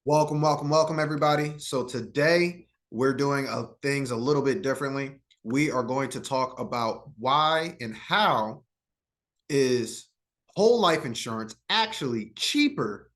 Welcome, welcome, welcome, everybody. So today we're doing things a little bit differently. We are going to talk about why and how is whole life insurance actually cheaper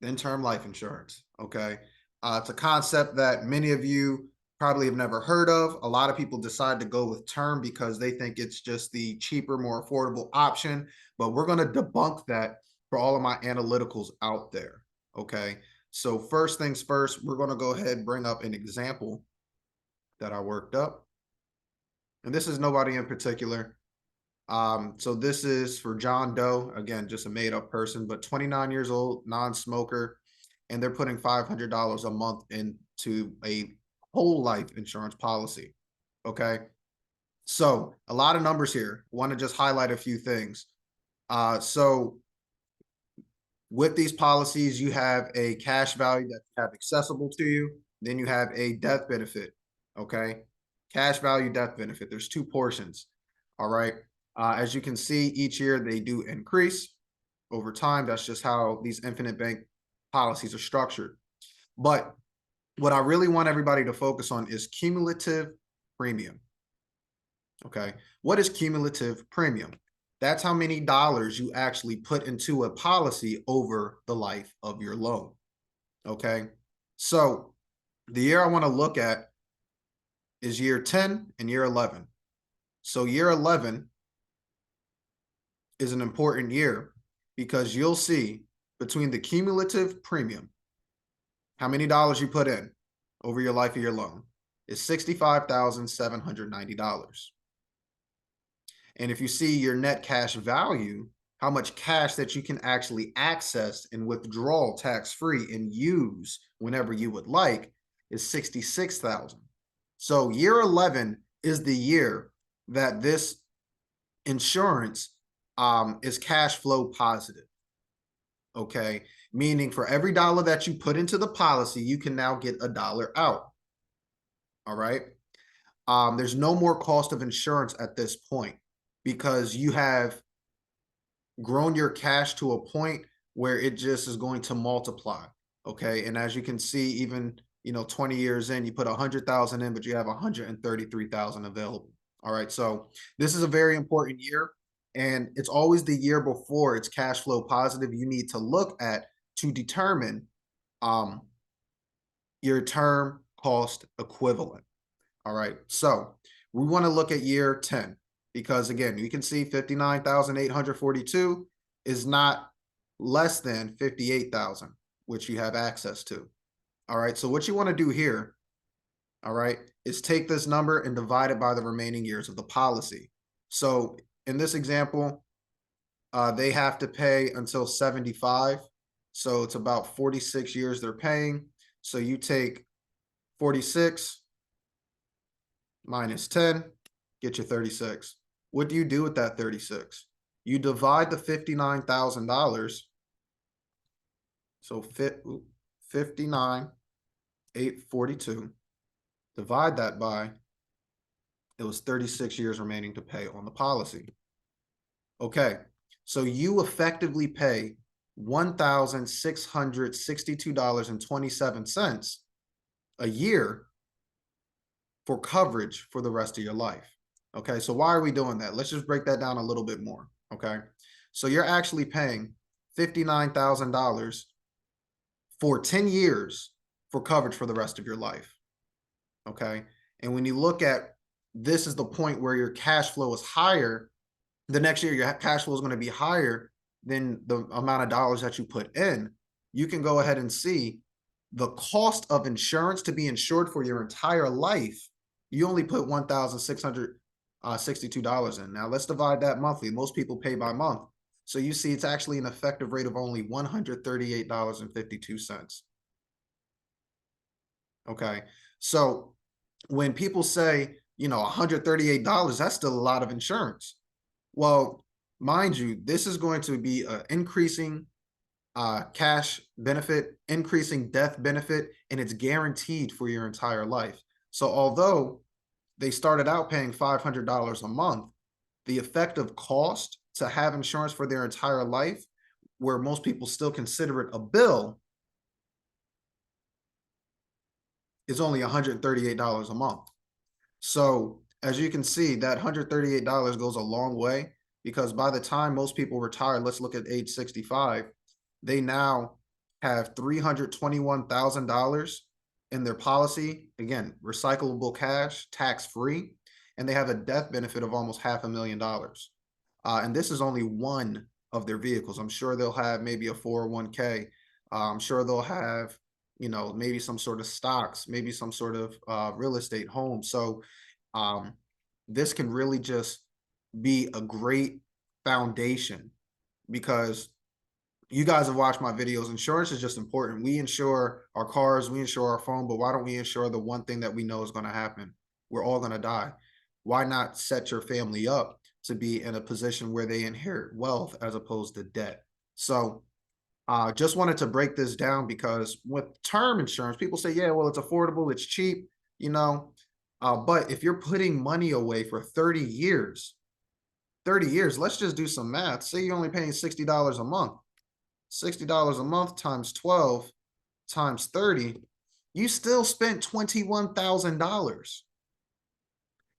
than term life insurance. Okay. It's a concept that many of you probably have never heard of. A lot of people decide to go with term because they think it's just the cheaper, more affordable option. But we're going to debunk that for all of my analyticals out there. Okay. So, first things first, we're going to go ahead and bring up an example that I worked up. And this is nobody in particular. So this is for John Doe, again, just a made up person, but 29 years old, non-smoker, and they're putting $500 a month into a whole life insurance policy. Okay. So a lot of numbers here. Want to just highlight a few things. So with these policies, you have a cash value that you have accessible to you. Then you have a death benefit. Okay. Cash value, death benefit. There's two portions. All right. As you can see, each year they do increase over time. That's just how these infinite bank policies are structured. But what I really want everybody to focus on is cumulative premium. Okay. What is cumulative premium? That's how many dollars you actually put into a policy over the life of your loan. Okay. So the year I want to look at is year 10 and year 11. So year 11 is an important year because you'll see between the cumulative premium, how many dollars you put in over your life of your loan is $65,790. And if you see your net cash value, how much cash that you can actually access and withdraw tax-free and use whenever you would like is 66,000. So year 11 is the year that this insurance is cash flow positive. Okay. Meaning for every dollar that you put into the policy, you can now get a dollar out. All right. There's no more cost of insurance at this point because you have grown your cash to a point where it just is going to multiply. Okay. And as you can see, even 20 years in, you put 100,000 in, but you have 133,000 available. All right. So this is a very important year. And it's always the year before it's cash flow positive you need to look at to determine your term cost equivalent. All right. So we want to look at year 10 because, again, you can see 59,842 is not less than 58,000, which you have access to. All right. So what you want to do here, all right, is take this number and divide it by the remaining years of the policy. So in this example, they have to pay until 75. So it's about 46 years they're paying. So you take 46 minus 10, get you 36. What do you do with that 36? You divide the $59,000. So 59,842. Divide that by, it was 36 years remaining to pay on the policy. Okay, so you effectively pay $1,662.27 a year for coverage for the rest of your life. Okay, so why are we doing that? Let's just break that down a little bit more. Okay, so you're actually paying $59,000 for 10 years for coverage for the rest of your life. Okay, and when you look at this is the point where your cash flow is higher. The next year, your cash flow is going to be higher than the amount of dollars that you put in. You can go ahead and see the cost of insurance to be insured for your entire life. You only put $1,662 in. Now let's divide that monthly. Most people pay by month. So you see it's actually an effective rate of only $138.52. Okay. So when people say, $138, that's still a lot of insurance. Well, mind you, this is going to be an increasing cash benefit, increasing death benefit, and it's guaranteed for your entire life. So although they started out paying $500 a month, the effective cost to have insurance for their entire life, where most people still consider it a bill, is only $138 a month. So as you can see, that $138 goes a long way, because by the time most people retire, let's look at age 65, they now have $321,000 in their policy. Again, recyclable cash, tax free, and they have a death benefit of almost $500,000. And this is only one of their vehicles. I'm sure they'll have maybe a 401k. I'm sure they'll have, maybe some sort of stocks, maybe some sort of real estate home. So this can really just be a great foundation, because you guys have watched my videos. Insurance is just important. We insure our cars, we insure our phone, but why don't we insure the one thing that we know is going to happen? We're all going to die. Why not set your family up to be in a position where they inherit wealth as opposed to debt? So just wanted to break this down, because with term insurance, people say, yeah, well, it's affordable, it's cheap, but if you're putting money away for 30 years, let's just do some math. Say you're only paying $60 a month. $60 a month times 12 times 30, you still spent $21,000.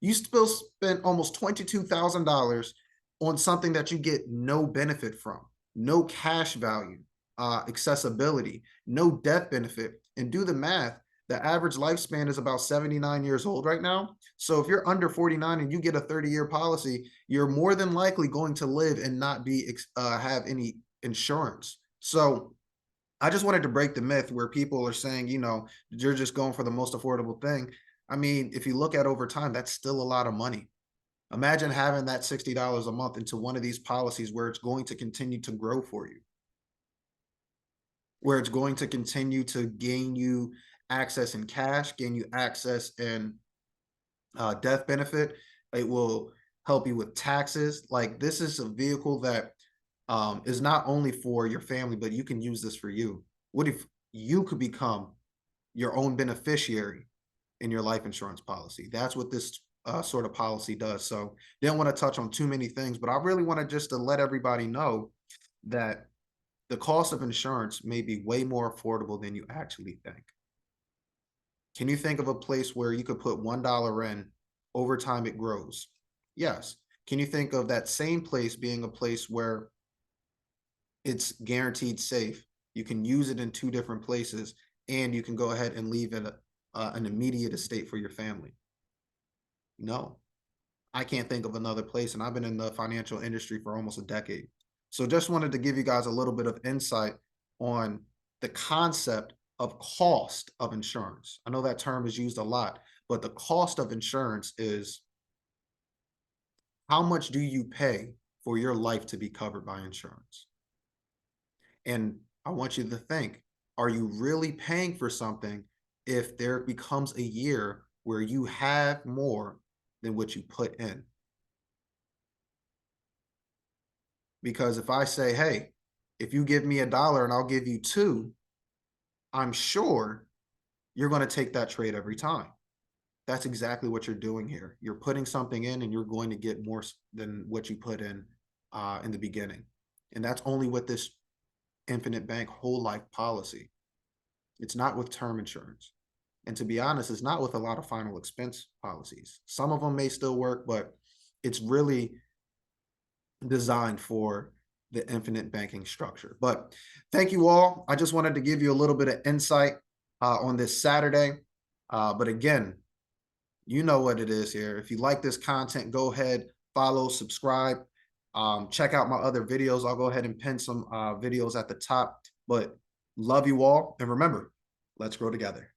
You still spent almost $22,000 on something that you get no benefit from, no cash value, accessibility, no death benefit. And do the math. The average lifespan is about 79 years old right now. So if you're under 49 and you get a 30-year policy, you're more than likely going to live and not be have any insurance. So I just wanted to break the myth where people are saying, you're just going for the most affordable thing. I mean, if you look at over time, that's still a lot of money. Imagine having that $60 a month into one of these policies where it's going to continue to grow for you, where it's going to continue to gain you access in cash, gain you access in death benefit. It will help you with taxes. Like, this is a vehicle that is not only for your family, but you can use this for you. What if you could become your own beneficiary in your life insurance policy? That's what this sort of policy does. So didn't want to touch on too many things, but I really wanted just to let everybody know that the cost of insurance may be way more affordable than you actually think. Can you think of a place where you could put $1 in, over time it grows? Yes. Can you think of that same place being a place where it's guaranteed safe? You can use it in two different places, and you can go ahead and leave it an immediate estate for your family. No, I can't think of another place, and I've been in the financial industry for almost a decade. So just wanted to give you guys a little bit of insight on the concept of cost of insurance. I know that term is used a lot, but the cost of insurance is how much do you pay for your life to be covered by insurance? And I want you to think, are you really paying for something if there becomes a year where you have more than what you put in? Because if I say, hey, if you give me $1 and I'll give you $2, I'm sure you're going to take that trade every time. That's exactly what you're doing here. You're putting something in and you're going to get more than what you put in the beginning. And that's only with this infinite bank whole life policy. It's not with term insurance. And to be honest, it's not with a lot of final expense policies. Some of them may still work, but it's really designed for the infinite banking structure. But thank you all. I just wanted to give you a little bit of insight on this Saturday. But again, you know what it is here. If you like this content, go ahead, follow, subscribe. Check out my other videos. I'll go ahead and pin some videos at the top. But love you all. And remember, let's grow together.